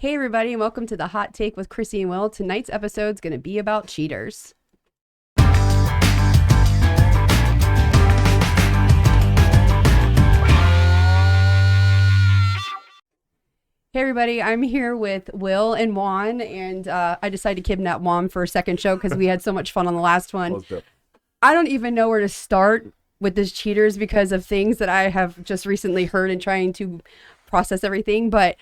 Hey everybody, and welcome to the Hot Take with Chrissy and Will. Tonight's episode is going to be about cheaters. Hey everybody, I'm here with Will and Juan, and I decided to kidnap Juan for a second show because we had so much fun on the last one. I don't even know where to start with this cheaters because of things that I have just recently heard and trying to process everything, but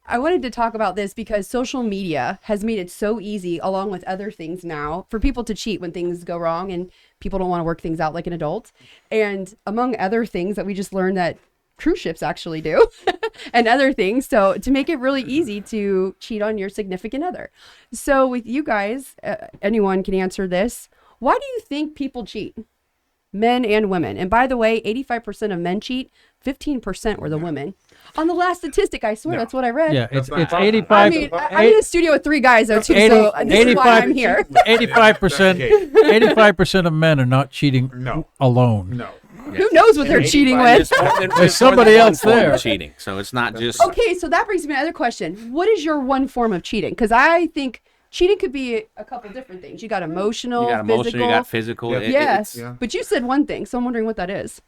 I wanted to talk about this because social media has made it so easy, along with other things now, for people to cheat when things go wrong and people don't want to work things out like an adult. And among other things that we just learned that cruise ships actually do and other things. So to make it really easy to cheat on your significant other. So with you guys, anyone can answer this. Why do you think people cheat? Men and women. And by the way, 85% of men cheat, 15% were the women. On the last statistic, I swear, that's what I read. Yeah, it's 85. I mean, I'm in a studio with three guys, though, too, so this is why I'm here. 85% of men are not cheating alone. No. Who knows what they're cheating with? There's somebody else there. Cheating, so it's not just... Okay, so that brings me to another question. What is your one form of cheating? Because I think cheating could be a couple different things. You got emotional, physical. You got physical. Yes, but you said one thing, so I'm wondering what that is.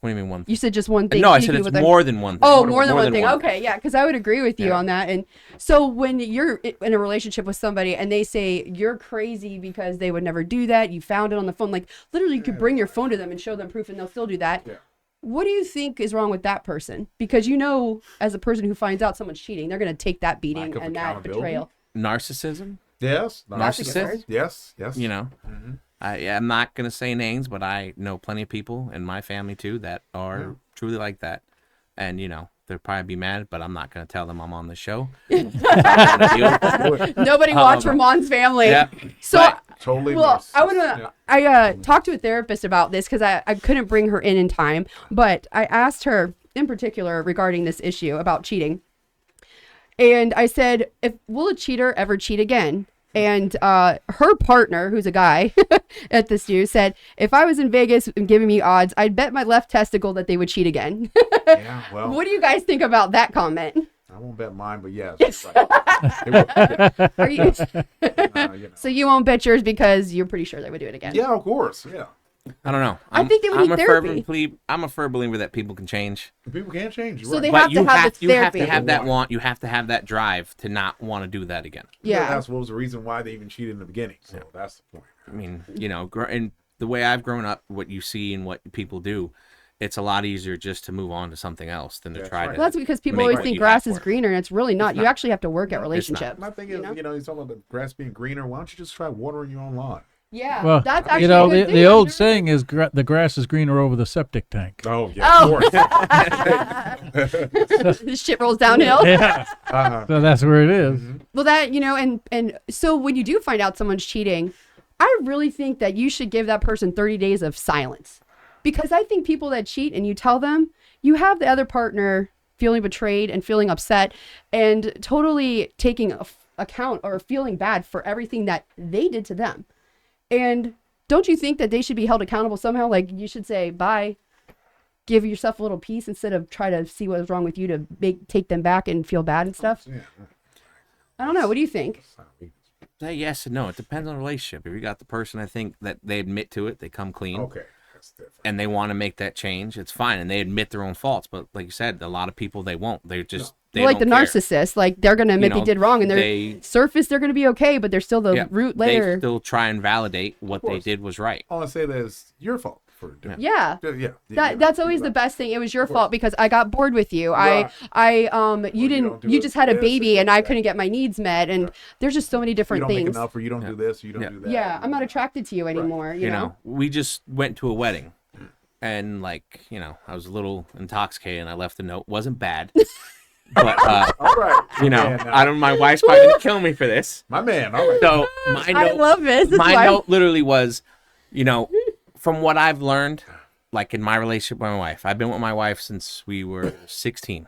What do you mean one thing? You said just one thing. No, I said it's more than one thing. Oh, more than one thing. Okay, yeah, because I would agree with you on that. And so when you're in a relationship with somebody and they say you're crazy because they would never do that, you found it on the phone, like literally you could bring your phone to them and show them proof and they'll still do that. Yeah. What do you think is wrong with that person? Because you know, as a person who finds out someone's cheating, they're going to take that beating and that betrayal. Narcissism? Yes. Narcissist? Yes. You know? Mm-hmm. I'm not going to say names, but I know plenty of people in my family, too, that are truly like that. And, you know, they'll probably be mad, but I'm not going to tell them I'm on the show. Nobody watch from Juan's family. Yeah. So, totally. Well, I talked to a therapist about this because I couldn't bring her in time. But I asked her in particular regarding this issue about cheating. And I said, will a cheater ever cheat again? And her partner, who's a guy at the studio, said, if I was in Vegas and giving me odds, I'd bet my left testicle that they would cheat again. Yeah, well. What do you guys think about that comment? I won't bet mine, but yes. Are you... So you won't bet yours because you're pretty sure they would do it again? Yeah, of course. Yeah. I don't know. I think they would need therapy. I'm a firm believer that people can change. People can't change. So they have to have the therapy. You have to have that want. You have to have that drive to not want to do that again. Yeah. That's what was the reason why they even cheated in the beginning. So that's the point. I mean, you know, and the way I've grown up, what you see and what people do, it's a lot easier just to move on to something else than to try to. Well, that's because people always think grass is greener, and it's really not. You actually have to work at relationships. My thing is, he's talking about the grass being greener. Why don't you just try watering your own lawn? Yeah, well, that's actually the old saying is the grass is greener over the septic tank. Oh, yeah, of course. This shit rolls downhill. Yeah. So that's where it is. Mm-hmm. Well, that, and so when you do find out someone's cheating, I really think that you should give that person 30 days of silence. Because I think people that cheat and you tell them, you have the other partner feeling betrayed and feeling upset and totally taking account or feeling bad for everything that they did to them. And don't you think that they should be held accountable somehow? Like you should say, bye, give yourself a little peace instead of try to see what was wrong with you to take them back and feel bad and stuff. Yeah. I don't know. What do you think? Yes and no. It depends on the relationship. If you got the person, I think that they admit to it, they come clean. Okay. That's different. And they want to make that change, it's fine. And they admit their own faults. But like you said, a lot of people, they won't. They just... They like the care. narcissist, like they're going to admit they did wrong and surface they're going to be okay, but they're still the root layer. They still try and validate what they did was right. All I say that is your fault for doing it. That's always the best thing. It was your fault because I got bored with you. You just had a baby and I couldn't get my needs met. And there's just so many different things. You don't make enough or you don't do this, or you don't do that. Yeah, I'm not attracted to you anymore. You know, we just went to a wedding and I was a little intoxicated and I left a note. Wasn't bad. But all right. My wife's probably gonna kill me for this. My man. All right. So my note, I love this. My note literally was, from what I've learned, like in my relationship with my wife, I've been with my wife since we were 16.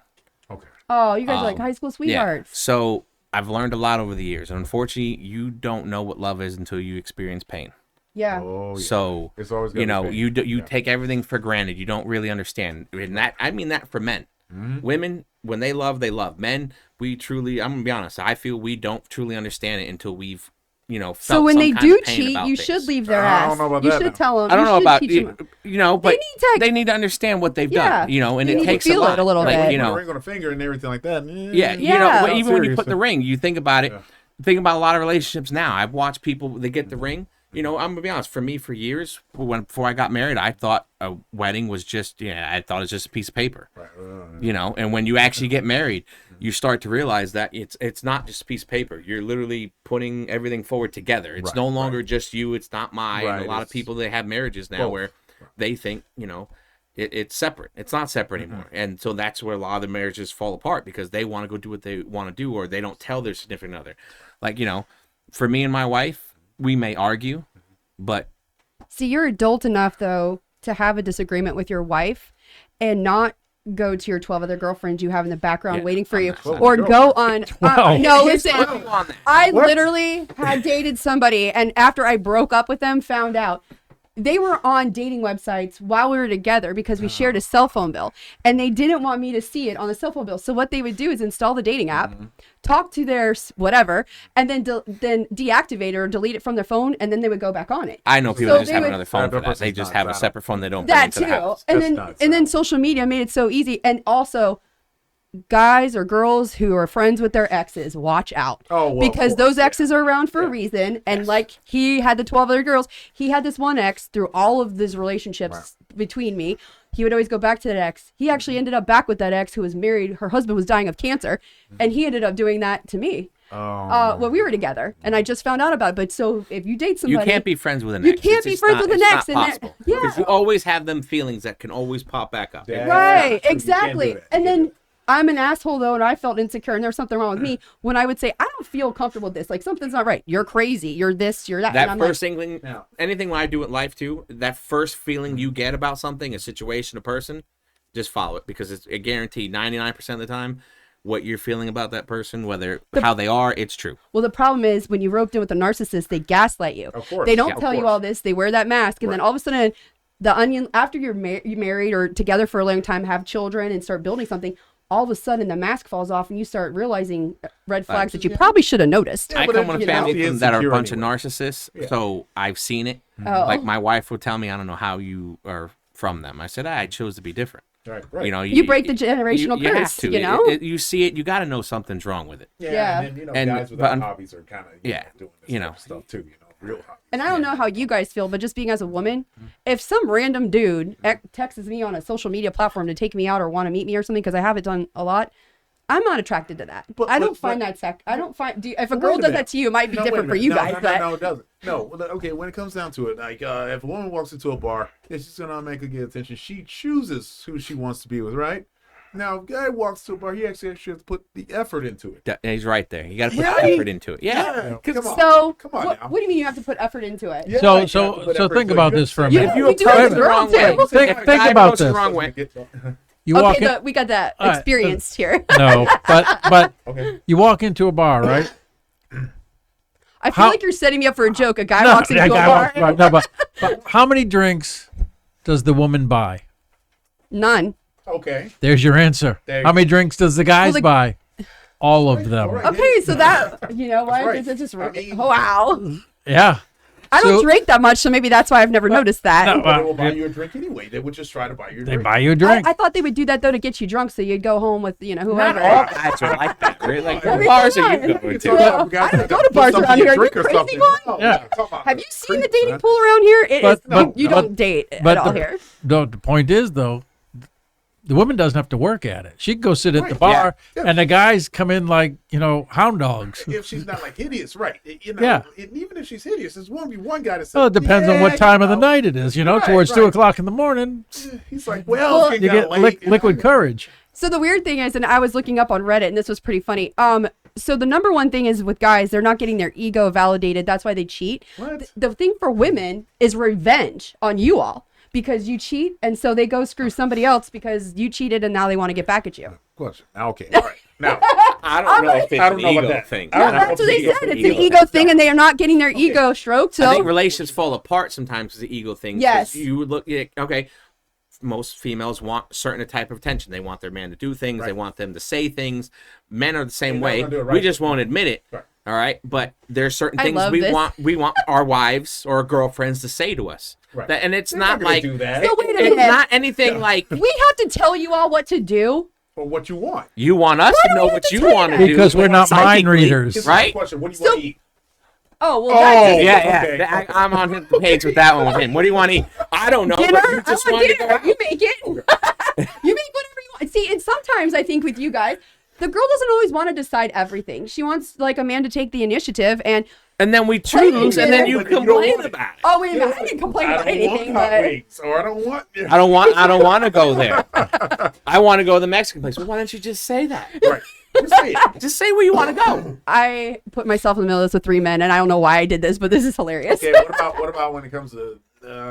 Okay. Oh, you guys are like high school sweethearts. Yeah. So I've learned a lot over the years, and unfortunately, you don't know what love is until you experience pain. Yeah. Oh, yeah. So it's always you take everything for granted. You don't really understand, and that I mean that for men. Mm-hmm. Women, when they love, they love. Men, we truly, I'm gonna be honest, I feel we don't truly understand it until we've, felt So when some they kind do of pain cheat, about you things. should leave their I ass. don't know about You that should now. tell them. I don't know about teach them. but to- they need to understand what they've done, and they it need to takes feel a lot. it a little like, bit. Put a ring on a finger and everything like that. Yeah, Yeah. but even when you put Seriously. the ring, you think about it. Yeah. Think about a lot of relationships now. I've watched people, they get the ring. I'm gonna be honest. For me, for years, before I got married, I thought a wedding was just, I thought it was just a piece of paper. Right. And when you actually get married, you start to realize that it's not just a piece of paper. You're literally putting everything forward together. It's no longer just you. It's not mine. Right, And a lot of people, they have marriages now where they think, it's separate. It's not separate anymore. And so that's where a lot of the marriages fall apart because they want to go do what they want to do, or they don't tell their significant other. Like, for me and my wife, we may argue, but See, you're adult enough though to have a disagreement with your wife and not go to your 12 other girlfriends you have in the background waiting for I'm you, not saying or that. go on. Wow. No, Here's listen. my view on that. I What? literally had dated somebody, and after I broke up with them, found out they were on dating websites while we were together because we shared a cell phone bill, and they didn't want me to see it on the cell phone bill. So what they would do is install the dating app, talk to their whatever, and then then deactivate or delete it from their phone, and then they would go back on it. I know people So that just they have would- another phone That for that. They person's just not have a valid. separate phone they don't bring That into too, the house. and That's then nuts, and then though. social media made it so easy, and also guys or girls who are friends with their exes, watch out. Oh, well, because of course, those exes are around for a Yeah. reason. And like he had the 12 other girls, he had this one ex through all of these relationships between me. He would always go back to that ex. He actually ended up back with that ex who was married. Her husband was dying of cancer, and he ended up doing that to me. When we were together, and I just found out about it. But so if you date You somebody, can't be friends with an You ex. can't It's be just friends not- with an it's ex, not and that- possible. yeah. Because you always have them feelings that can always pop back up. Yeah. right, You can't exactly. do that. And You can't then do I'm an asshole though, and I felt insecure, and there was something wrong with me when I would say I don't feel comfortable with this. Like something's not right. You're crazy. You're this. You're that. and That I'm first like, inkling, Yeah. anything I do in life too, that first feeling you get about something, a situation, a person, just follow it because it's a guarantee 99% of the time what you're feeling about that person, whether how they are, it's true. well, the problem is when you roped in with a narcissist, they gaslight you. Of course, They don't yeah, of tell you course. all this. They wear that mask, and then all of a sudden, the onion. After you're married or together for a long time, have children, and start building something. All of a sudden, the mask falls off, and you start realizing red flags that you probably should have noticed. Yeah, I but come it- with a you know, family the from, that are a bunch insecurity of narcissists, so I've seen it. Oh. Like my wife would tell me, I don't know how you are from them. I said, I chose to be different. Right. You break the generational you have curse, to. you know? You see it, you got to know something's wrong with it. Yeah. And then, And- guys but without un- hobbies are kind of Yeah, doing this you type know. of stuff too. Real hobbies. And I don't know how you guys feel, but just being as a woman, if some random dude texts me on a social media platform to take me out or want to meet me or something, because I have it done a lot, I'm not attracted to that. I don't find that I don't find. If a girl Wait a does minute. that to you, it might be No, wait a different for minute. you No, guys. No, but it doesn't. No, well, okay. When it comes down to it, like if a woman walks into a bar, it's just gonna make her get attention. She chooses who she wants to be with, right? Now, if a guy walks to a bar, he actually has to put the effort into it. He's right there. You got to put Right? effort into it. Yeah. Come on. so Come on what, now. what do you mean you have to put effort into it? Yeah, So- you have to so- put so effort think into about it. this for a Yeah, minute. If you We do it approach as the girls, wrong too. way, you say, Think- "Guy think about approached the this. wrong way." You walk Okay, in. we got that All right, experienced here. No, but Okay. you walk into a bar, right? I feel How- like you're setting me up for a joke. A guy No, walks into that a guy bar. walks by. No, but how many drinks does the woman buy? None. Okay. There's your answer. There you How many drinks does the guys the- buy? All of them. all right. Okay, so that you know what? right. This is just I mean- wow. Yeah. I don't So- drink that much, so maybe that's why I've never noticed that. No, But they will buy you a drink anyway. They would just try to buy you a They drink. buy you a drink. I thought they would do that though to get you drunk, so you'd go home with whoever. All guys are like that. Right? Like, I what mean, bars come are you on. going So, to? Yeah. we got I don't go to put bars something around in your here. Are you drink or crazy, something. Vaughn? Oh, Yeah. come on. Have you seen the Creeps, dating man. pool around here? You but- don't date but at all the- here. The point is, though, the woman doesn't have to work at it. She can go sit at the Right, bar, yeah. and the guys come in like, hound dogs. If she's not like hideous, right? Yeah. And even if she's hideous, there's one guy that says, Well, it depends on what time of the night it is. Right, Towards right. 2:00 in the morning, He's like, well, you get liquid courage. So the weird thing is, and I was looking up on Reddit, and this was pretty funny. So the number one thing is with guys, they're not getting their ego validated. That's why they cheat. What? The thing for women is revenge on you all because you cheat, and so they go screw somebody else because you cheated, and now they want to get back at you. Question. Okay. All right. Now, I don't know if it's I don't an know about ego that. thing. I Yeah, don't know that's what they if said. it's It's an ego thing, and they are not getting their ego stroked. I So think relationships fall apart sometimes because the ego thing. 'cause Yes. You would look, yeah, okay. most females want certain type of attention. They want their man to do things. They want them to say things. Men are the same way. We just won't admit it. Right. All right, but there's certain I things love we this. want. We want our wives or our girlfriends to say to us. Right. And it's They're not gonna like do that. So wait a it's minute. not anything like We have to tell you all what to do. Or what you want. you want us to know what you want to do Because we're not mind psychically, readers. Here's right? the question. What do you So- want to eat? Oh well, Oh, that's Yeah, Okay. I'm on the page with that one with him. What do you want to eat? I don't know. dinner. But you just I want want to dinner. go You out. make it. You make whatever you want. See, and sometimes I think with you guys, the girl doesn't always want to decide everything. She wants like a man to take the initiative. And And then we Play choose, and then dinner. you But you don't complain want it. about it. oh wait a minute, I didn't complain about anything, hot but wings, or I don't want. I don't want to go there. I want to go to the Mexican place. Well, why don't you just say that? Right. Just say it. Just say where you want to go. I put myself in the middle of this with 3 men, and I don't know why I did this, but this is hilarious. Okay. What about when it comes to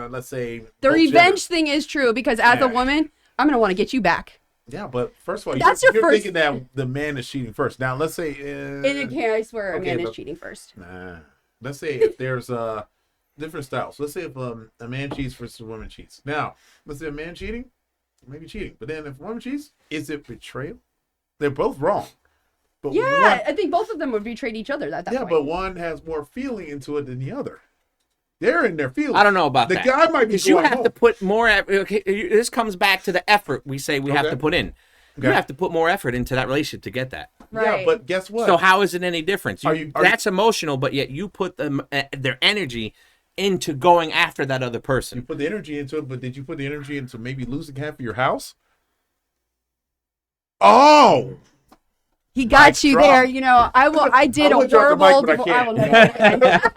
let's say The both revenge genders? thing is true because as a Yeah. woman, I'm gonna want to get you back. Yeah, but first of all, That's you're your first- thinking that the man is cheating first. Now let's say. And okay, I swear, okay, a man is but- cheating first. Nah. Let's say if there's different styles. Let's say if a man cheats versus a woman cheats. Now, let's say a man cheating, maybe cheating. But then if a woman cheats, is it betrayal? They're both wrong. But Yeah, I think both of them would betray each other at that point. but one has more feeling into it than the other. They're in their feelings. I don't know about the that. guy might be Because you going have home. to put more. Okay, this comes back to the effort we say we have Okay. to put in. You Okay. have to put more effort into that relationship to get that. Right. Yeah, but guess what? So how is it any different? Are you- That's emotional, but yet you put them their energy into going after that other you person. put the energy into it, but did you put the energy into maybe losing half of your house? Oh, He got Mic you drop. there. You know, I did I a would drop the mic, horrible. but I I will can't. never.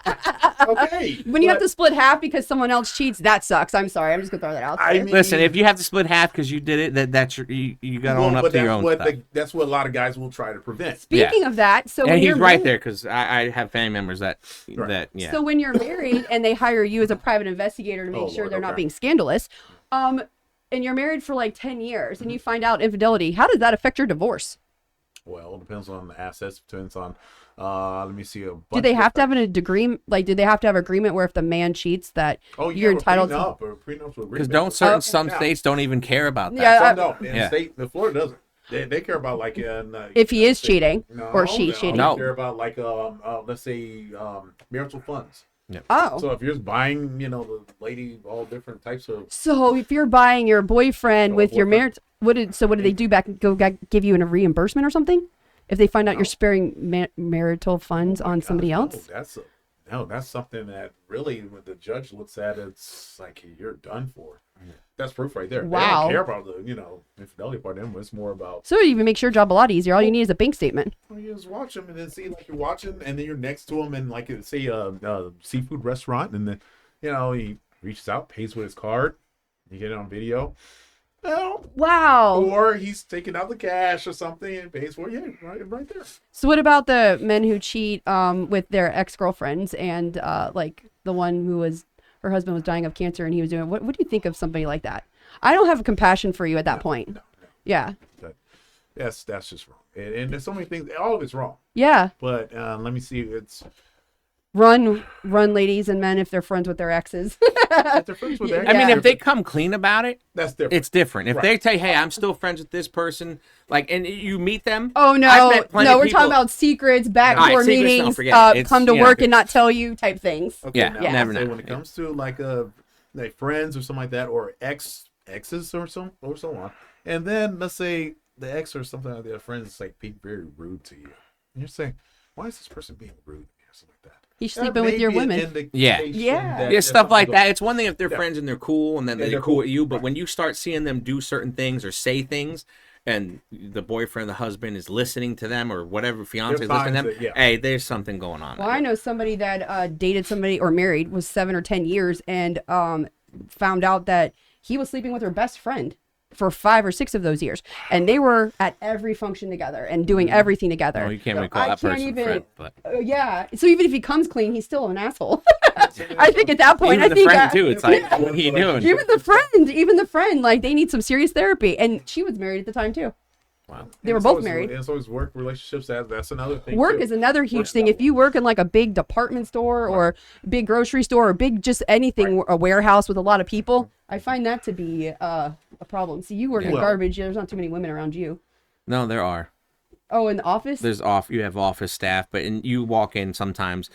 okay. When you have But, to split half because someone else cheats, that sucks. I'm sorry. I'm just gonna throw that out there. I mean, Listen, if you have to split half because you did it, that's your, you got to own up but to your that's own what stuff. that's what a lot of guys will try to prevent. Speaking of that, so And when he's you're right married- there because I have family members that yeah. So when you're married and they hire you as a private investigator to make Oh, sure Lord, they're not okay. being scandalous, and you're married for like 10 years and you find out infidelity, how does that affect your divorce? Well, it depends on the assets. Depends on. Let me see. Do they have to have an agreement? Like, do they have to have agreement where if the man cheats that you're entitled to? Or prenup Because don't certain Okay. some states don't even care about that. Yeah, Some don't. In Yeah. state, the Florida doesn't. They care about like If he is state- cheating no, or she's no, cheating. They No. care about like let's say marital funds. Oh. So if you're buying, the lady all different types of. So if you're buying your boyfriend Oh, with your boyfriend. marriage, what do they do back? Give you a reimbursement or something? If they find out you're sparing marital funds on somebody else? That's something that really, when the judge looks at it, it's like you're done for. That's proof right there. They Wow. don't care about the infidelity part. Them, it's more about So it even makes your job a lot easier. All you need is a bank statement. you just watch them and then see like you're watching, and then you're next to him, and like say a seafood restaurant, and then he reaches out, pays with his card, you get it on video. Well, Wow. or he's taking out the cash or something and pays for it. Yeah, right there. So what about the men who cheat with their ex-girlfriends and like the one who was her husband was dying of cancer and he was doing what do you think of somebody like that? I don't have compassion for you at that point. No. Yeah. That's just wrong. And there's so many things. All of it's wrong. Yeah. But let me see. It's Run ladies and men if they're friends with their exes. if they're friends with their I mean, Yeah. if they come clean about it, that's different. it's different. If Right. they tell you, hey, I'm still friends with this person, and you meet them. Oh I've no, met plenty no, of we're people- talking about secrets, backdoor All right, secrets, no, meetings, forget it. It's, come to you know, work and not tell you type things. Okay, Yeah, now, yeah. never say know. when it comes to like friends or something like that, or exes or so on, and then let's say the ex or something like that, friends is like being very rude to you, and you're saying, why is this person being rude to me or something like that? He's That sleeping may with your be an women. indication Yeah. Yeah. that Yeah, there's stuff like something that. It's one thing if they're Yeah. friends and they're cool and then Yeah, they're they're cool cool. with you, but when you start seeing them do certain things or say things and the boyfriend, the husband is listening to them or whatever, fiance is There's listening to them, signs that- yeah. hey, there's something going on. Well, I know somebody that dated somebody or married was 7 or 10 years and found out that he was sleeping with her best friend for 5 or 6 of those years, and they were at every function together and doing everything together. Oh, you can't So really call I that can't person even- friend, but Yeah. So even if he comes clean, he's still an asshole. I think at that point, even I the think friend too. It's like, what are you doing? even the friend, like they need some serious therapy, and she was married at the time too. Wow. They were It's both always- married. It's always work relationships. That's another thing. Work too. is another huge Work's thing. that If you work in like a big department store or big grocery store or big just anything, a warehouse with a lot of people, I find that to be a problem. See, you work in garbage. There's not too many women around you. No, there are. Oh, in the office? You have office staff, but you walk in sometimes,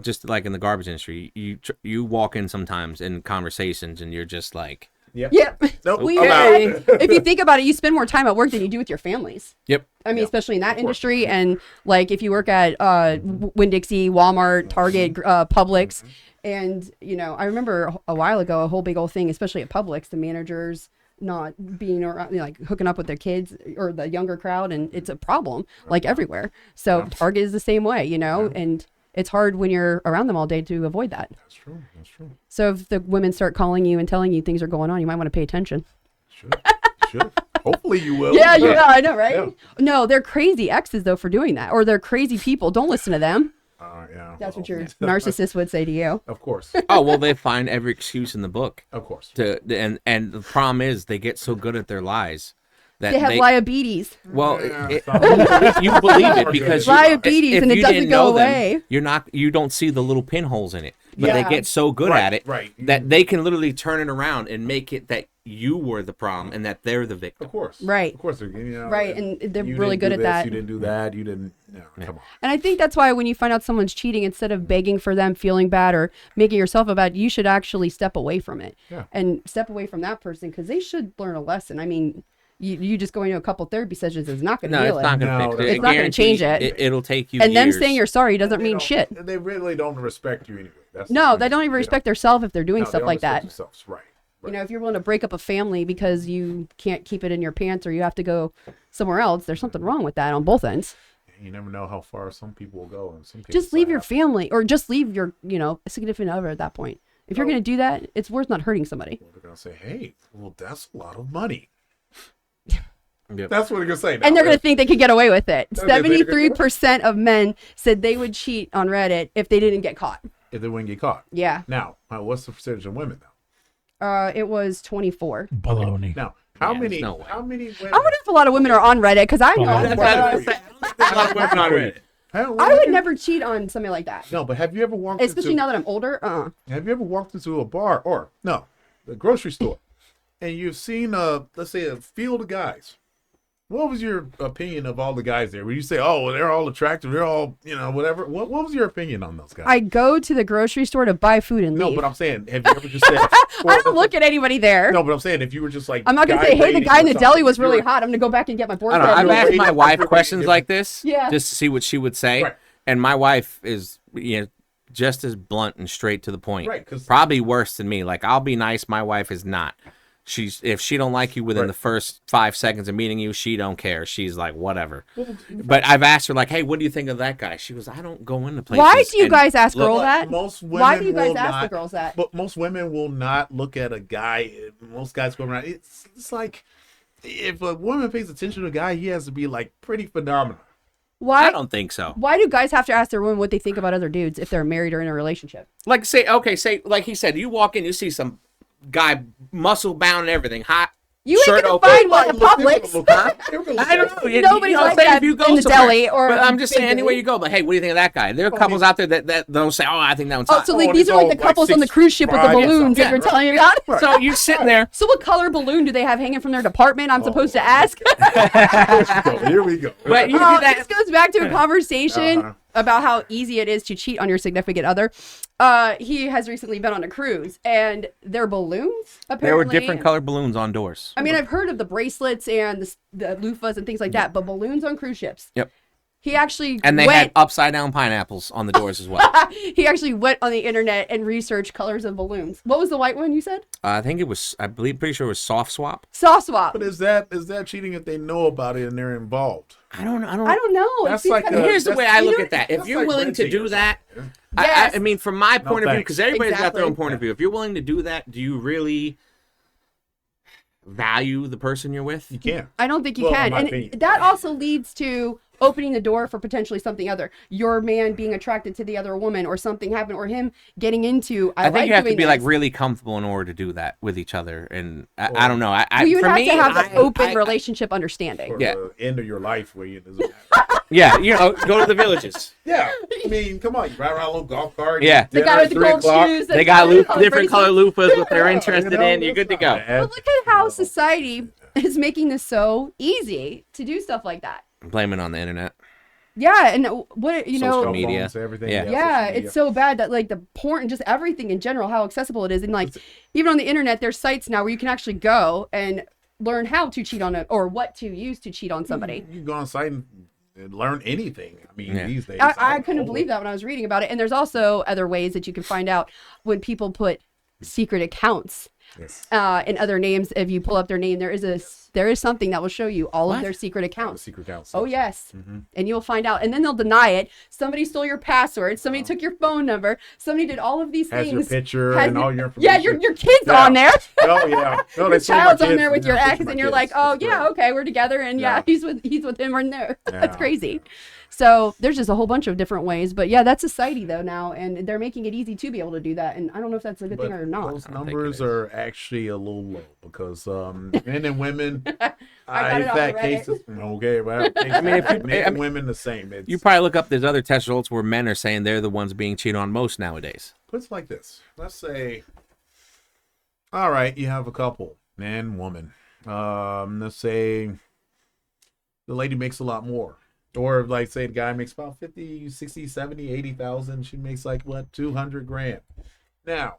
just like in the garbage industry, you walk in sometimes in conversations and you're just like, Yep. Nope. Well, if you think about it, you spend more time at work than you do with your families. Yep. I mean, especially in that industry, and like if you work at Winn-Dixie, Walmart, Target, Publix, and I remember a while ago a whole big old thing, especially at Publix, the managers not being around, like hooking up with their kids or the younger crowd, and it's a problem like everywhere. So Target is the same way, and it's hard when you're around them all day to avoid that. That's true. So if the women start calling you and telling you things are going on, you might want to pay attention. Should. Hopefully you will. Yeah, I know, right? Yeah. No, they're crazy exes though for doing that, or they're crazy people. Don't listen to them. That's what your narcissist would say to you. Of course. Oh, well, they find every excuse in the book. Of course. And the problem is they get so good at their lies that they have diabetes. Well, you believe it because diabetes, and it doesn't go away. You don't see the little pinholes in it, but they get so good at it that they can literally turn it around and make it that you were the problem and that they're the victim. Of course. Right. Of course. Right, and they're really good at that. You didn't do that. You didn't. Come on. And I think that's why when you find out someone's cheating, instead of begging for them, feeling bad, or making yourself bad, you should actually step away from it. Yeah. And step away from that person because they should learn a lesson. I mean, you just going to a couple therapy sessions is not going to heal it. It's not going to fix it. It's not going to change it. It'll take you and years. them saying you're sorry doesn't mean shit. They really don't respect you anyway. They don't even respect themselves if they're doing stuff like that. Themselves. Right. If you're willing to break up a family because you can't keep it in your pants or you have to go somewhere else, there's something wrong with that on both ends. You never know how far some people will go. And some people just leave your family or just leave your, significant other at that point. If you're going to do that, it's worth not hurting somebody. Well, they're going to say, hey, well, that's a lot of money. Yep. That's what they're going to say. And they're going to think they could get away with it. 73% of men said they would cheat on Reddit if they didn't get caught. If they wouldn't get caught. Yeah. Now, what's the percentage of women, though? It was 24. Baloney. Now, how many I women? wonder if a lot of women are on Reddit because I know. A lot of women on Reddit. I would never cheat on something like that. No, but have you ever walked especially now that I'm older? Have you ever walked into a bar or the grocery store and you've seen let's say a field of guys? What was your opinion of all the guys there? Would you say, oh, well, they're all attractive, they're all, whatever? What was your opinion on those guys? I go to the grocery store to buy food and leave. No, but I'm saying, have you ever just said... I don't look at anybody there. No, but I'm saying, if you were just like... I'm not going to say, hey, the guy in the deli was really hot. I'm going to go back and get my board. I've asked my wife questions like this just to see what she would say. Right. And my wife is, just as blunt and straight to the point. Right, 'cause... Probably worse than me. Like, I'll be nice. My wife is not. If she don't like you within the first 5 seconds of meeting you, she don't care. She's like, whatever. But I've asked her, like, hey, what do you think of that guy? She goes, I don't go into places. Why do you guys ask girls that? Why do you guys ask the girls that? But most women will not look at a guy. Most guys go around. It's like, if a woman pays attention to a guy, he has to be like pretty phenomenal. Why? I don't think so. Why do guys have to ask their women what they think about other dudes if they're married or in a relationship? Like, say, like he said, you walk in, you see some guy muscle bound and everything, hot. You ain't gonna find one in Publix. I don't know. Nobody's like that in the deli or. But I'm just saying, anywhere you go, like, hey, what do you think of that guy? There are couples out there that they'll say, oh, I think that one's hot. So these are like the couples on the cruise ship with the balloons that you're telling me about. So you're sitting there. So what color balloon do they have hanging from their department? I'm supposed to ask. Here we go. But this goes back to a conversation about how easy it is to cheat on your significant other. He has recently been on a cruise, and their balloons, apparently. There were different colored balloons on doors. I mean, I've heard of the bracelets and the loofahs and things like that, but balloons on cruise ships. Yep. He actually And they had upside down pineapples on the doors as well. He actually went on the internet and researched colors of balloons. What was the white one you said? I think it was, pretty sure it was soft swap. Soft swap. But is that cheating if they know about it and they're involved? I don't know. That's like here's the way I look at that. If you're willing to do that, I mean, from my point of view, because everybody's got their own point of view. If you're willing to do that, do you really value the person you're with? You can't. I don't think you can. And that also leads to opening the door for potentially something other. Your man being attracted to the other woman, or something happened, or him getting into. I think like you have to doing be this. like really comfortable in order to do that with each other, and I don't know. Well, you would for have me, to have an open I- relationship understanding. For Yeah. the end of your life where you Yeah, go to the villages. yeah, I mean, come on, you ride around a little golf cart. Yeah. The guy with the gold shoes. They got different color bracelets. loofahs what they're Yeah, interested in. You're good to go. But look at how society is making this so easy to do stuff like that. Blame it on the internet. Yeah, and what Social media. Everything. Yeah. Yeah, it's so bad that like the porn and just everything in general, how accessible it is, and like even on the internet, there's sites now where you can actually go and learn how to cheat on it or what to use to cheat on somebody. You can go on site and learn anything. I mean, these days. I couldn't believe that when I was reading about it. And there's also other ways that you can find out when people put secret accounts Yes. and other names. If you pull up their name, there is something that will show you all of their secret accounts. Secret accounts. Oh yes, and you'll find out, and then they'll deny it. Somebody stole your password. Somebody took your phone number. Somebody did all of these Has things. your picture Has and all your Yeah, information. your kid's Yeah. on there. Oh yeah. No, Your they stole my child's on kids, there with your yeah, ex, my and you're kids. like, oh That's yeah, great. okay, we're together, and yeah, Yeah. he's with him or no. That's Yeah. crazy. So there's just a whole bunch of different ways, but yeah, that's society though now, and they're making it easy to be able to do that, and I don't know if that's a good thing or not. Those I don't think numbers it is. are actually a little low because men and women. I got in it on fact, Reddit. cases. Okay, well, I mean, if you- men I and mean- women the same. It's, You probably look up. There's other test results where men are saying they're the ones being cheated on most nowadays. put it like this. Let's say, all right, you have a couple, man, woman. Let's say the lady makes a lot more. Or like say the guy makes about 50, 60, 70, 80,000. She makes like what, 200 grand. Now,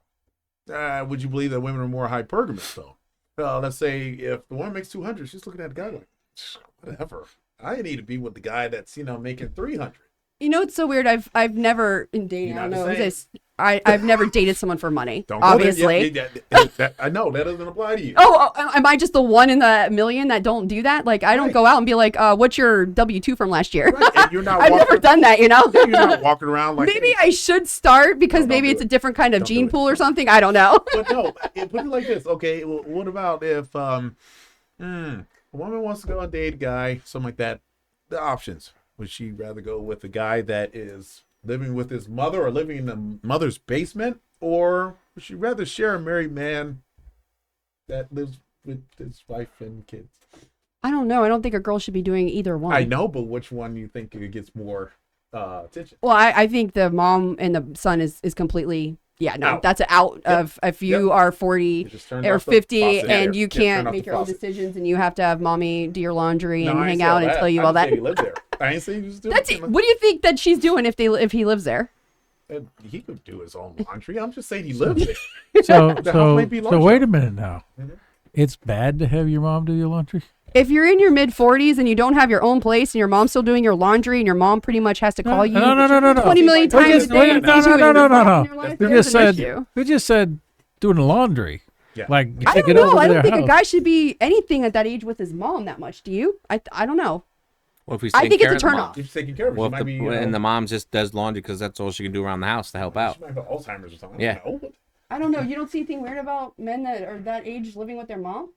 would you believe that women are more hypergamous though? Let's say if the woman makes 200, she's looking at the guy like, whatever. I need to be with the guy that's, making 300. You know, it's so weird. I've never in dating. I You're don't not know. the Is same. this, I've never dated someone for money. Don't go there. Obviously. I know that doesn't apply to you. Oh, am I just the one in the million that don't do that? Like, I don't Right. go out and be like, "What's your W-2 from last year?" Right, and you're not I've never walking- done that, You're not walking around like Maybe I should start because No, don't maybe do it's a it. different kind of Don't do gene it. pool or something. I don't know. But no, put it like this. Okay, well, what about if a woman wants to go and date a guy, something like that? The options. Would she rather go with a guy that is living with his mother or living in the mother's basement? Or would she rather share a married man that lives with his wife and kids? I don't know. I don't think a girl should be doing either one. I know, but which one you think gets more attention? Well, I think the mom and the son is completely Out. that's an out of if you are 40 It just turns or off the 50 faucet. and Yeah, you turn can't off the make your own faucet. decisions and you have to have mommy do your laundry and No, I ain't hang say out all and that. tell you I all didn't that. say he lived there. I ain't saying he was doing That's it. something What do you think that she's doing if he lives there? like- He could do his own laundry. I'm just saying he lives there. So The house might be large wait enough. a minute now. Mhm. It's bad to have your mom do your laundry? If you're in your mid 40s and you don't have your own place and your mom's still doing your laundry and your mom pretty much has to call you No. 20 million Wait, times a day and no, feed you no, and no, put no, in no. your life, We We there's just an said issue. doing the laundry. Yeah. Like I take don't it know. over I to don't their think a house. guy should be anything at that age with his mom that much. Do you? I don't know. Well, if he's I taking think it's care a of the mom. turn-off. He's taking care of it. Well, She if might the, be, and the mom just does laundry because that's all she can do around the house to help out. She might have Alzheimer's or something. Yeah. I don't know. I don't know. You don't see anything weird about men that are that age living with their mom?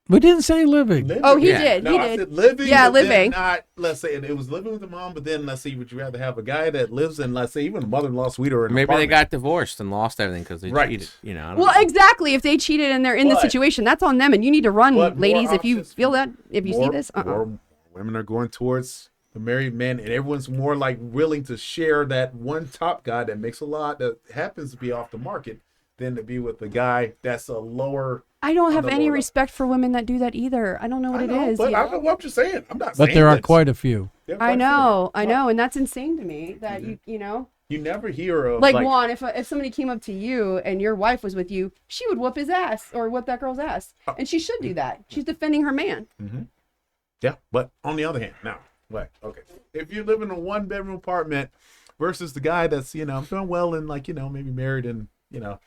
We didn't say living. Living. Oh, he Yeah. did. No, He I did. said living. Yeah, but then living. Not, let's say it was living with the mom, but then let's see, would you rather have a guy that lives in, let's say, even a mother-in-law suite or an Maybe they apartment? got divorced and lost everything because they Right. cheated. I don't Well, know. exactly. If they cheated and they're in the But- situation, that's on them, and you need to run, But more ladies. If you options- feel that, if you see more- this, more women are going towards the married men, and everyone's more like willing to share that one top guy that makes a lot that happens to be off the market than to be with the guy that's a lower. I don't have the any lower- respect for women that do that either. I don't know what I it know, is. but you I know? know what I'm just saying. I'm not. But saying there are that's- quite a few. there are quite I a few. know, Well, and that's insane to me that you know. You never hear of Like Juan, if somebody came up to you and your wife was with you, she would whoop his ass or whoop that girl's ass, and she should do that. She's defending her man. Yeah, but on the other hand, now, what? Okay, if you live in a one-bedroom apartment versus the guy that's doing well and maybe married and a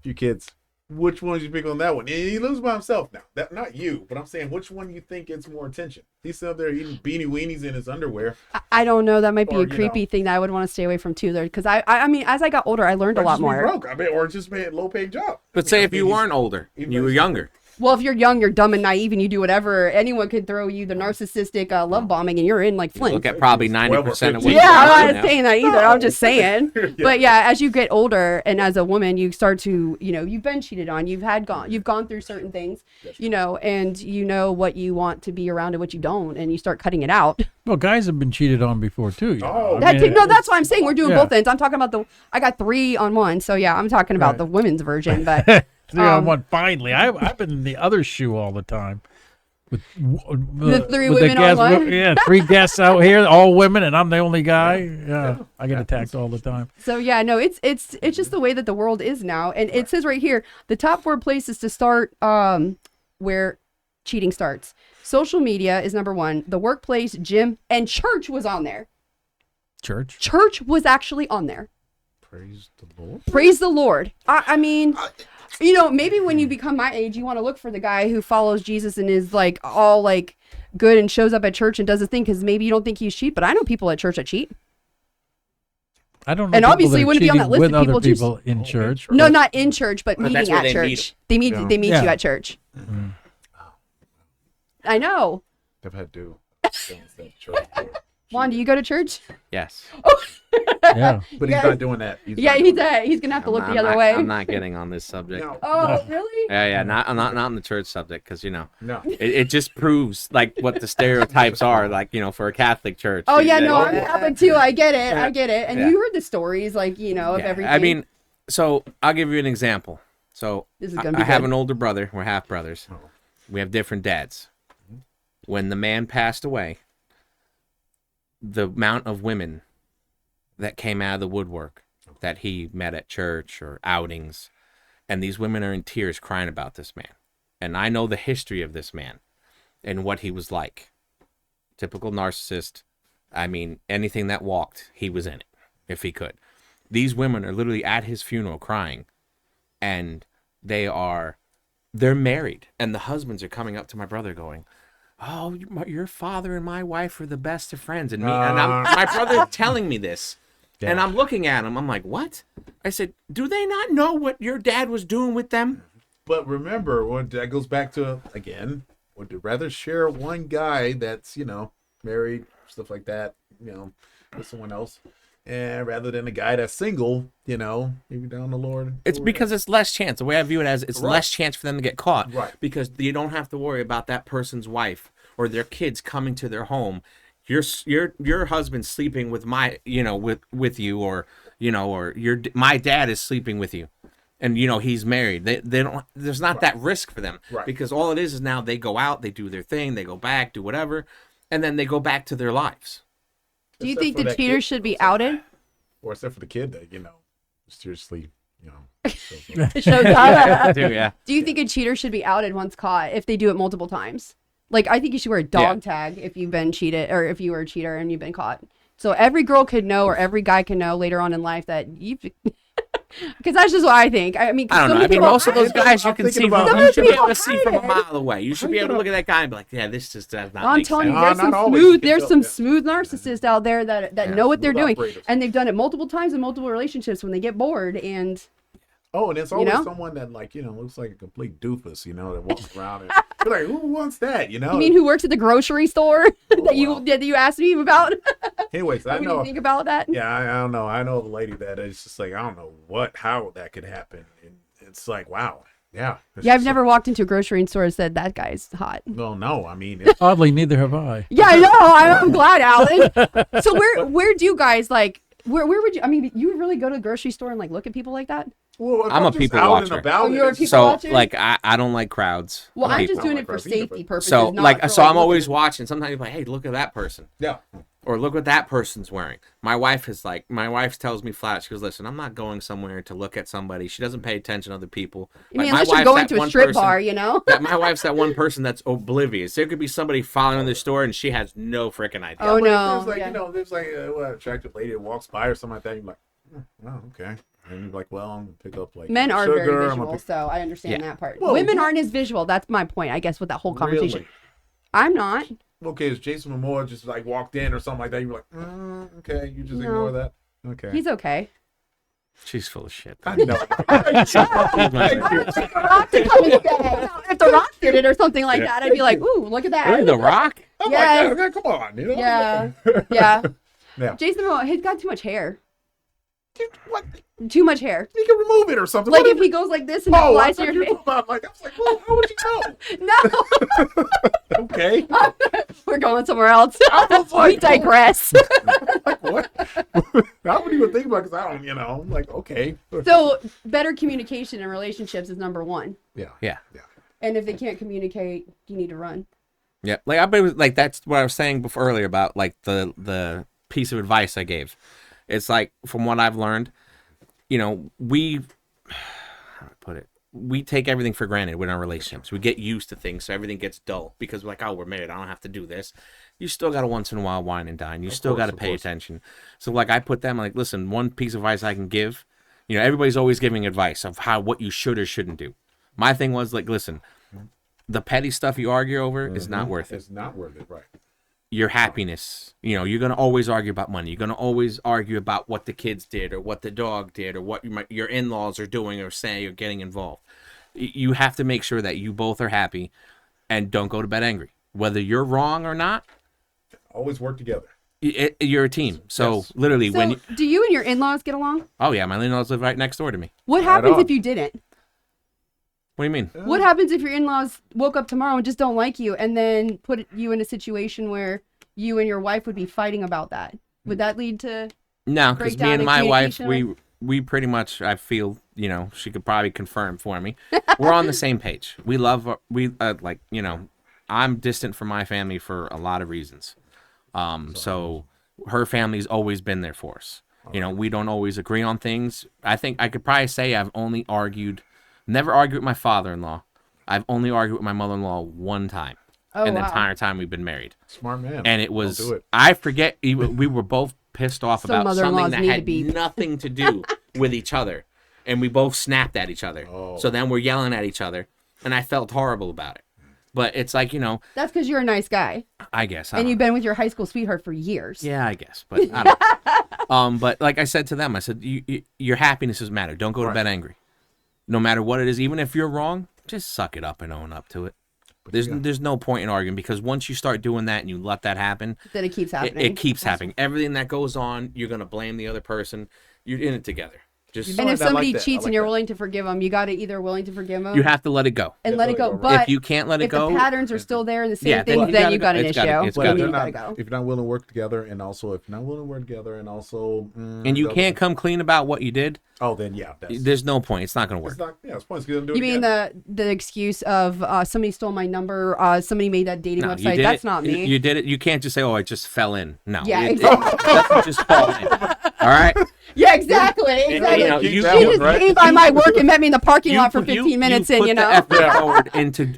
few kids, which one you pick on that one? And he lives by himself now. That not you, but I'm saying which one you think gets more attention? He's up there eating beanie weenies in his underwear. I don't know. That might be Or, a creepy thing that I would want to stay away from too. There, because I mean, as I got older, I learned a Or lot just be more. broke, I mean, or just made a low-paid job. But say if you he's- weren't older, even you though were he's- younger, Well, if you're young, you're dumb and naive, and you do whatever, anyone could throw you the narcissistic love bombing, and you're in like Flint. Look at probably 90% of women. Yeah, I'm not saying that either. I'm just saying. But yeah, as you get older, and as a woman, you start to, you've been cheated on. You've gone through certain things, and you know what you want to be around and what you don't, and you start cutting it out. Well, guys have been cheated on before too. Oh, that's why I'm saying we're doing both ends. I'm talking about I got 3 on 1, so yeah, I'm talking about the women's version, but. 3 on 1. Finally, I've been in the other shoe all the time. With the 3 women on 1. Yeah, 3 guests out here, all women, and I'm the only guy. Yeah, I get attacked all the time. So yeah, no, it's just the way that the world is now, and it says right here the top 4 places to start where cheating starts. Social media is number 1. The workplace, gym, and church was on there. Church Church was actually on there. Praise the Lord. Praise the Lord. I mean. Maybe when you become my age, you want to look for the guy who follows Jesus and is like all like good and shows up at church and does his thing, because maybe you don't think he's cheat. But I know people at church that cheat. I don't know. And obviously, you wouldn't be on that list with of people other people in church. No, not in church, but meeting that's where at they church. meet. They meet you at church. Mm-hmm. I know. I've had to. Juan, do you go to church? Yes. Yeah, but he's not doing that. He's gonna have to look the other way. I'm not getting on this subject. No. Oh, really? Yeah, I'm not on the church subject, because No. it just proves like what the stereotypes are, like for a Catholic church. Oh yeah, no, I'm Catholic too. I get it. And Yeah. you heard the stories, like of everything. I mean, so I'll give you an example. So This is gonna be I have good. an older brother. We're half brothers. Oh. We have different dads. When the man passed away, the amount of women that came out of the woodwork that he met at church or outings, and these women are in tears crying about this man. And I know the history of this man and what he was like. Typical narcissist. I mean, anything that walked, he was in it, if he could. These women are literally at his funeral crying, and they're married, and the husbands are coming up to my brother going, "Oh, your father and my wife are the best of friends," and my brother telling me this, and I'm looking at him. I'm like, "What?" I said, "Do they not know what your dad was doing with them?" But remember, that goes back to, again, would you rather share one guy that's married, stuff like that, with someone else, and rather than a guy that's single, maybe down the Lord. It's because it's less chance. The way I view it as, it's less chance for them to get caught, Right? Because you don't have to worry about that person's wife or their kids coming to their home. Your husband sleeping with my with you, or my dad is sleeping with you, and he's married. They don't. There's not that risk for them, because all it is now they go out, they do their thing, they go back, do whatever, and then they go back to their lives. Do you think the cheater should be outed? Or except for the kid that seriously Shows up. Yeah. Do you think a cheater should be outed once caught if they do it multiple times? Like, I think you should wear a dog tag if you've been cheated, or if you were a cheater and you've been caught. So every girl could know, or every guy can know later on in life that you've... Because that's just what I think. I mean, I don't know. I mean, most of those guys you can see from, you should be able to see from a it. mile away. You should be able to look at that guy and be like, yeah, this just does not I'm make telling sense. you, there's some smooth narcissists out there that know what they're Smooth doing, operators. and they've done it multiple times in multiple relationships when they get bored. And and it's always know? someone that looks like a complete doofus, that walks around and you're like, who wants that? you mean who works at the grocery store that you asked me about? Anyways, I What do know. you think about that? Yeah, I don't know. I know of a lady that is just like, I don't know how that could happen. And it's like, wow. Yeah. Yeah, I've never walked into a grocery store and said that guy's hot. Well, no, I mean, Oddly, neither have I. Yeah, I know. I'm glad, Alan. So where do you guys like? Where would you? I mean, you would really go to the grocery store and like look at people like that? well, if I'm a just people out watcher. and about, Oh, you're a it's- people So, watcher? like, I don't like crowds. Well, of I'm people. just doing like it for crowds either, safety but- purposes. So, not like, for, so I'm looking- always watching. Sometimes you're like, hey, look at that person. Yeah. Or look what that person's wearing. My wife tells me flat, she goes, listen, I'm not going somewhere to look at somebody. She doesn't pay attention to other people. I mean, my unless you're wife's going that to a one strip person- bar, you know. that my wife's that one person that's oblivious. There could be somebody following the store and she has no freaking idea. Oh, But if no, There's like, yeah. there's like what attractive lady that walks by or something like that. You're like, oh, okay. And you're like, well, I'm gonna pick up like Men are sugar. very I'm gonna visual, pick- so I understand Yeah. that part. Well, Women yeah. aren't as visual. That's my point, I guess, with that whole conversation. Really? I'm not. Okay, is Jason Momoa just like walked in or something like that? You're like, okay, you just ignore that. Okay. He's okay. She's full of shit. I know. The Rock to come and say, if The Rock did it or something like that, I'd be like, ooh, look at that. Really, The Rock? I'm Yes. like, yeah, come on, you know? Yeah. Yeah. Yeah. Jason Momoa, he's got too much hair. Dude, what? Too much hair. You can remove it or something. Like What if he goes like this and it Oh, I flies thought in you were your talking about, like, I was like, well, how would you know? face. No, Okay. we're going somewhere else. I was We like, digress. like, what? I wouldn't even think about it because I don't, you know, I'm like, okay. So better communication in relationships is number one. Yeah. Yeah. And if they can't communicate, you need to run. Yeah, like I been like that's what I was saying before earlier about like the piece of advice I gave. It's like from what I've learned, you know, how do I put it? We take everything for granted with our relationships. We get used to things, so everything gets dull because we're like, oh, we're married. I don't have to do this. You still got to once in a while wine and dine. You still got to pay attention. So like I put them like, listen, one piece of advice I can give. You know, everybody's always giving advice of what you should or shouldn't do. My thing was like, listen, the petty stuff you argue over is not worth it. It's not worth it, right? Your happiness, you know, you're going to always argue about money. You're going to always argue about what the kids did or what the dog did or what your in-laws are doing or saying or getting involved. You have to make sure that you both are happy and don't go to bed angry. Whether you're wrong or not, Always work together. you're a team. So Yes. literally So do you and your in-laws get along? oh yeah, my in-laws live right next door to me. What Right happens on. if you didn't? What do you mean? What happens if your in-laws woke up tomorrow and just don't like you and then put you in a situation where you and your wife would be fighting about that? Would that lead to No, because me breakdown and in my wife, communication? we pretty much, I feel, you know, she could probably confirm for me. We're on the same page. We love, like, you know, I'm distant from my family for a lot of reasons. So her family's always been there for us. You know, we don't always agree on things. I think I could probably say I've only never argued with my father-in-law. I've only argued with my mother-in-law one time. Oh, in the wow. entire time we've been married. Smart man. And it Don't was, do it. I forget, we were both pissed off Some about mother-in-laws something that need to had be- nothing to do with each other. And we both snapped at each other. Oh. So then we're yelling at each other. And I felt horrible about it. But it's like, you know, That's because you're a nice guy I guess. I and don't you've been with your high school sweetheart for years. Yeah, I guess, but I don't know. But like I said to them, I said, your happiness does matter. Don't go to Right. bed angry. No matter what it is, even if you're wrong, just suck it up and own up to it. There's no point in arguing because once you start doing that and you let that happen, That it keeps happening. it keeps happening. Everything that goes on, you're gonna blame the other person. You're in it together. Just You And know if what? I like somebody that. I cheats like and you're that. willing to forgive them, you got to either willing to forgive them you have to let it go. and Yeah, let it go. right. But If you can't let it if go, the patterns are still there and the same Yeah, then things, you then gotta you got go. an It's issue. gotta- it's Well, Then if you you're gotta not, go. if you're not willing to work together, and also if you're not willing to work together, and also, and you can't come clean about what you did, oh, then yeah, that's, there's no point. It's not gonna work. it's not. Yeah, it's pointless. 'Cause you'll do it You mean again. the excuse of somebody stole my number, somebody made that dating No, you website? did That's it. not me. You did it. You can't just say, "Oh, I just fell in." No. Yeah, it exactly. doesn't just fall in. All right. Yeah, exactly. Exactly. you know, Keep you- that She one, just right? came by my work and met me in the parking lot for put- 15 minutes, you and put you the know, effort forward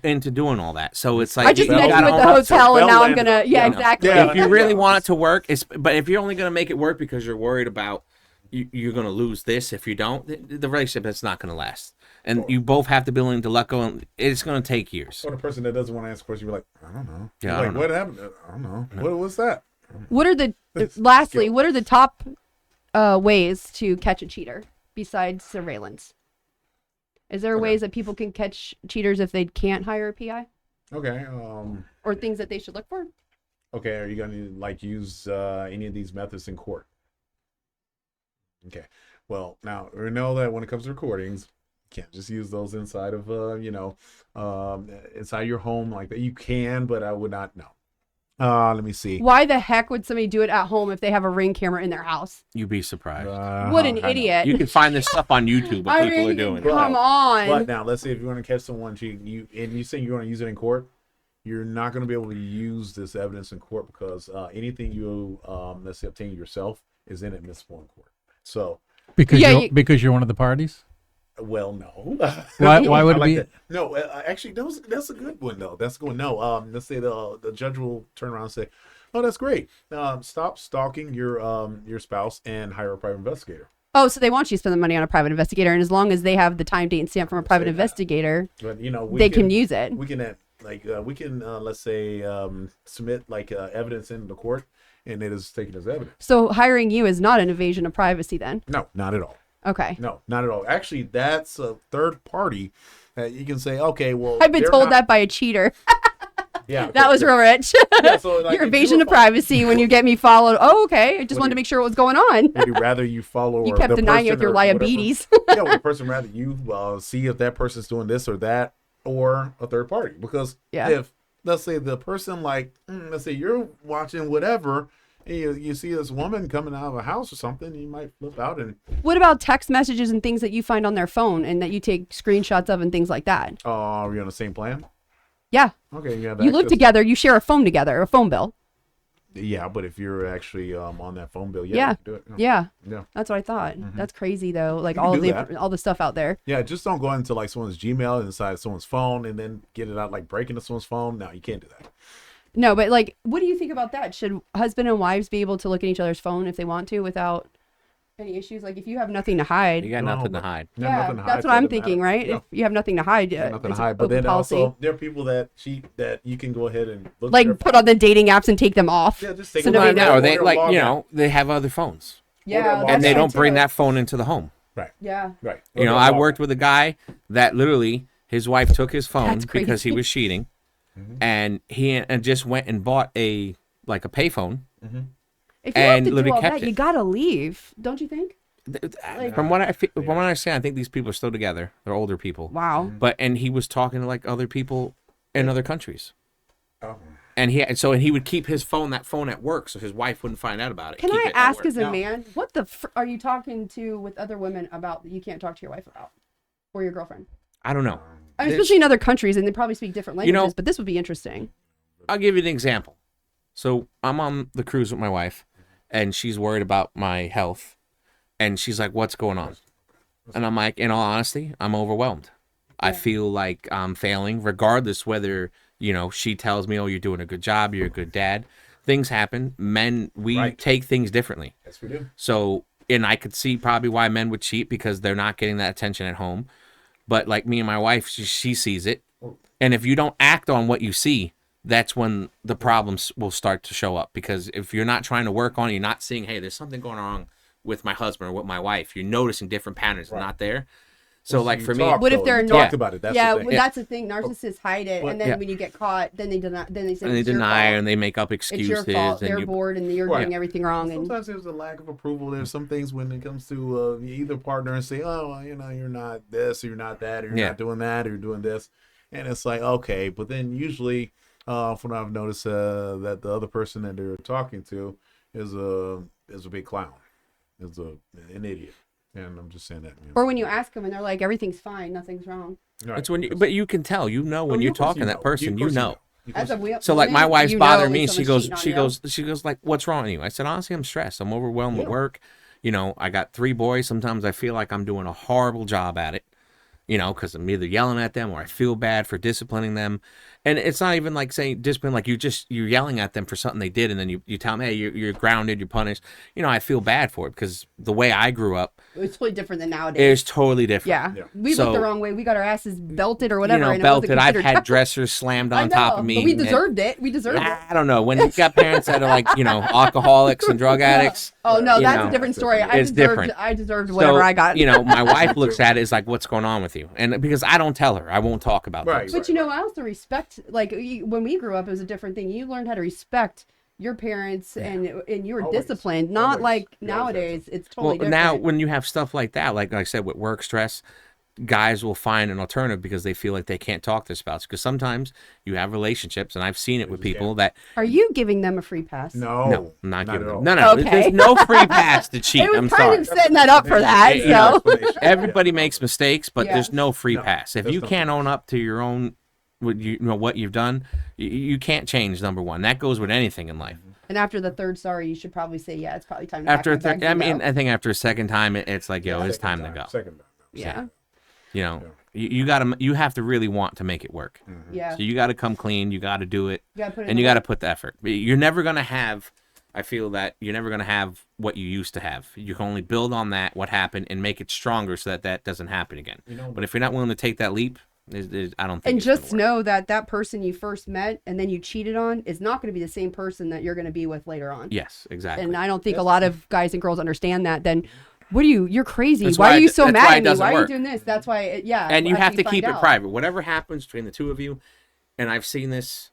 into doing all that. So it's like I just you met you gotta at the own up to it. hotel, and now I'm Bell gonna. landed. Yeah, You know, exactly. Yeah. If you really want it to work, but if you're only gonna make it work because you're worried about you're gonna lose this if you don't, the relationship that's not gonna last. And you both have to be willing to let go, and it's gonna take years. Or the person that doesn't want to answer questions, you're like, I don't know. Yeah, You're I like, don't know. what happened? I don't know. What's that? What are the lastly? What are the top ways to catch a cheater besides surveillance? Is there ways that people can catch cheaters if they can't hire a PI, Okay. or things that they should look for? Okay. Are you going to like use any of these methods in court? Okay. Well, now we know that when it comes to recordings, you can't just use those inside of inside your home like that. You can, but I would not. No. Let me see. Why the heck would somebody do it at home if they have a Ring camera in their house? You'd be surprised. What an I know. idiot! You can find this stuff on YouTube. What I people are mean, doing. come on. But now, let's say if you want to catch someone cheating, and you say you want to use it in court, you're not going to be able to use this evidence in court because anything you, let's say, obtain yourself is inadmissible in court. So, Because Yeah, because you're one of the parties. well, no. Why would I it like be? that. No, actually, that's a good one though. That's a good one. No, let's say the judge will turn around and say, "Oh, that's great. Stop stalking your spouse and hire a private investigator." Oh, so they want you to spend the money on a private investigator, and as long as they have the time, date, and stamp from a private Say that. investigator, But you know, they can use it. We can let's say submit like evidence into the court, and it is taken as evidence. So hiring you is not an invasion of privacy then. No, not at all. Okay. No, not at all. Actually, that's a third party that you can say, okay, well, I've been they're told not- that by a cheater. Yeah, That was real rich. Yeah, so, like, Your if invasion you of were privacy when you get me followed. Oh, okay. I just wanted to make sure what was going on. Would you rather you follow? You or kept the denying it person with your or whatever? diabetes. Yeah, would the person rather you see if that person's doing this or that, or a third party? Because Yeah. if let's say the person let's say you're watching whatever, and you see this woman coming out of a house or something, you might flip out and What about text messages and things that you find on their phone and that you take screenshots of and things like that? are we on the same plan? Yeah. Okay, yeah. You live together. You share a phone together, a phone bill. Yeah, but if you're actually on that phone bill, Yeah. you can do it. Yeah. Yeah. That's what I thought. That's crazy though. Like You can all of do the that. all the stuff out there. Yeah, just don't go into like someone's Gmail inside someone's phone and then get it out like breaking into someone's phone. No, you can't do that. No, but like, what do you think about that? Should husband and wives be able to look at each other's phone if they want to without any issues? Like, if you have nothing to hide, You got No, nothing to but- hide. Yeah, yeah, nothing to hide, that's so what it I'm doesn't thinking, matter. right? Yeah. If you have nothing to hide, Yeah, nothing to it's hide. But open then policy. also there are people that cheat that you can go ahead and look Like their put phone. on the dating apps and take them off. Yeah, just take So them nobody out. knows. No, Or they they'll like log you out. know they have other phones, Yeah, log and they that's don't true, bring too. that phone into the home. Right. Yeah. Right. You know, I worked with a guy that literally his wife took his phone That's because he crazy. was cheating, and he just went and bought a payphone. If you have And to do literally all kept that, it. you gotta leave, don't you think? From what from what I understand, I think these people are still together. They're older people. Wow. And he was talking to like other people in other countries, Oh. and he would keep that phone at work so his wife wouldn't find out about it. Can Keep I it at ask work. as a No. man, what the are you talking to with other women about that you can't talk to your wife about or your girlfriend? I don't know. I mean, This- especially in other countries, and they probably speak different You languages. know- But this would be interesting. I'll give you an example. So I'm on the cruise with my wife, and she's worried about my health, and she's like, "What's going on?" And I'm like, in all honesty, I'm overwhelmed. I feel like I'm failing, regardless whether she tells me, "Oh, you're doing a good job. You're a good dad." Things happen. Men, we Right. take things differently. Yes, we do. So, and I could see probably why men would cheat because they're not getting that attention at home. But like me and my wife, she sees it. And if you don't act on what you see, that's when the problems will start to show up. Because if you're not trying to work on it, you're not seeing, hey, there's something going on with my husband or with my wife. You're noticing different patterns not there. So like for me, What if they're you not- talked about it? That's Yeah, the thing. well, that's the thing. Narcissists hide it, and then Yeah. when you get caught, then they deny. Then they say and they it's your deny fault. and they make up It's excuses. your fault. and They're you, bored, and you're Right. doing everything wrong. And Sometimes there's a lack of approval. There's some things when it comes to either partner and say, oh, well, you're not this, or you're not that, or you're Yeah. not doing that, or you're doing this. And it's like, okay. But then usually, from what I've noticed, that the other person that they're talking to is a big clown, is an idiot. And I'm just saying that. or when you ask them, and they're like, "Everything's fine, nothing's wrong." Right. it's when you, but you can tell, when Oh, you're of course talking to that person, Of you course know. As a So like my woman, wife's you know bothering when me. someone's cheating on you. She goes like, "What's wrong with you?" I said, "Honestly, I'm stressed. I'm overwhelmed with Yeah. work. I got 3 boys. Sometimes I feel like I'm doing a horrible job at it. Because I'm either yelling at them or I feel bad for disciplining them. And it's not even like saying discipline, like you're yelling at them for something they did, and then you tell them, hey, you're grounded, you're punished. I feel bad for it because the way I grew up It's totally different than nowadays. is totally different. Yeah. Yeah. We So- looked the wrong way. We got our asses belted or whatever. and it belted. wasn't I've considered- had dressers slammed I on top know, of me. But we and- deserved it. We deserved it. I don't know. When you've got parents that are like, alcoholics and drug addicts. Oh no, You that's know, a different story. it's different. I deserved whatever I got. My wife looks at it as like, what's going on with you? And because I don't tell her, I won't talk about Right. things. But I also respect. Like when we grew up, it was a different thing. You learned how to respect your parents, and you were Always. disciplined. Not Always. like You always have nowadays. It's Well, totally different. now when you have stuff like that, like I said, with work stress, guys will find an alternative because they feel like they can't talk to their spouse. Because sometimes you have relationships, and I've seen it with people that Are you giving them a free pass? No, I'm not giving at all. them. No. Okay. There's no free pass to cheat. It was I'm kind sorry. of setting that up for that. Hey, So Explanation. Everybody Yeah. makes mistakes, but Yeah. there's no free No, pass. If there's you no can't free own up to your own, what you've done, you can't change. Number one, that goes with anything in life. and after the third sorry, you should probably say, yeah, it's probably time to After a pack my third, bags I and mean, go. I think after a second time, it's like, yo, it's time to go. Second time. Yeah. You have to really want to make it work. Yeah. So you got to come clean. You got to do it, You gotta put in and the you got to work. put the effort. You're never gonna have. I feel that you're never gonna have what you used to have. You can only build on what happened, and make it stronger so that doesn't happen again. But if you're not willing to take that leap, I don't think. And it's gonna just work. know that person you first met and then you cheated on is not going to be the same person that you're going to be with later on. Yes, exactly. And I don't think a lot of guys and girls understand that. Then what are you? You're crazy. That's Why why are you it- so that's mad why it at me? doesn't Why are you work. doing this? That's why, And you after have to find keep it out. private. Whatever happens between the two of you, and I've seen this,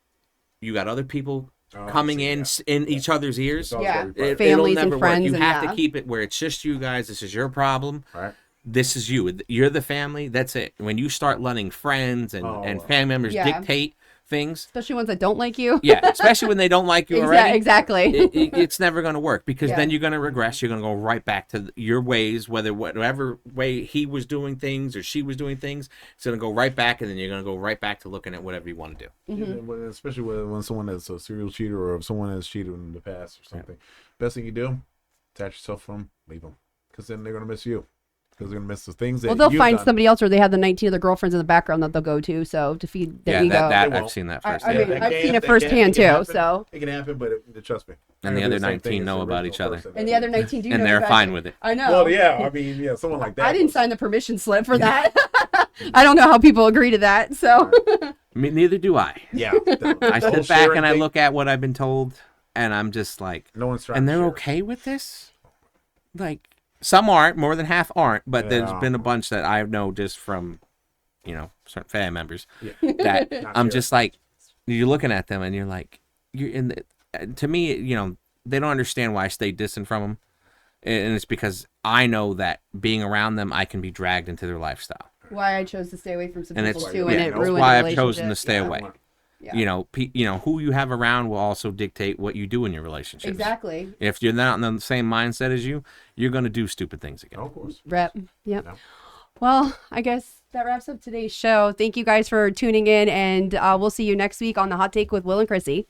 you got other people coming in each other's ears. always Yeah. gotta be private. Families it'll never and friends work. You and have yeah. to keep it where it's just you guys. This is your problem. Right. This is you. You're the family. That's it. When you start letting friends and family members Yeah. dictate things, Especially ones that don't like you. yeah, especially when they don't like you already, Exactly. it's never going to work because Yeah. then you're going to regress. You're going to go right back to your ways, whatever way he was doing things or she was doing things. It's going to go right back, and then you're going to go right back to looking at whatever you want to do. Yeah, especially when someone that's a serial cheater or if someone has cheated in the past or something. Best thing you do, detach yourself from them, leave them, because then they're gonna miss you. Because they're gonna miss the things that. Well, they'll you've find done. somebody else, or they have the 19 other girlfriends in the background that they'll go to. So to feed their Yeah, ego. that They I've won't. seen that I firsthand. mean, That I've can- seen it that firsthand can too. happen. So It can happen, but trust me. And I the do other same 19 thing as know the about original each other. person. and the other 19 do. And know they're the fine fact- with it. I know. Well, yeah, I mean, yeah, someone like that. I didn't was- sign the permission slip for that. I don't know how people agree to that. So Neither do I. Yeah, I sit back and I look at what I've been told, and I'm just like, No one's trying. and to they're share. okay with this? Like, some aren't, more than half aren't, but there's Yeah. been a bunch that I know just from, certain family members Yeah. that Not I'm sure. just like, you're looking at them and you're like, you're in the, to me, they don't understand why I stay distant from them. And it's because I know that being around them, I can be dragged into their lifestyle. why I chose to stay away from some And people it's too, yeah, and it that's ruined why the I've chosen to relationship. stay Yeah. away. Yeah. Who you have around will also dictate what you do in your relationships. Exactly. If you're not in the same mindset as you're going to do stupid things again. Oh, of course. Rep. Yep. Yeah. Well, I guess that wraps up today's show. Thank you guys for tuning in, and we'll see you next week on the Hot Take with Will and Chrissy.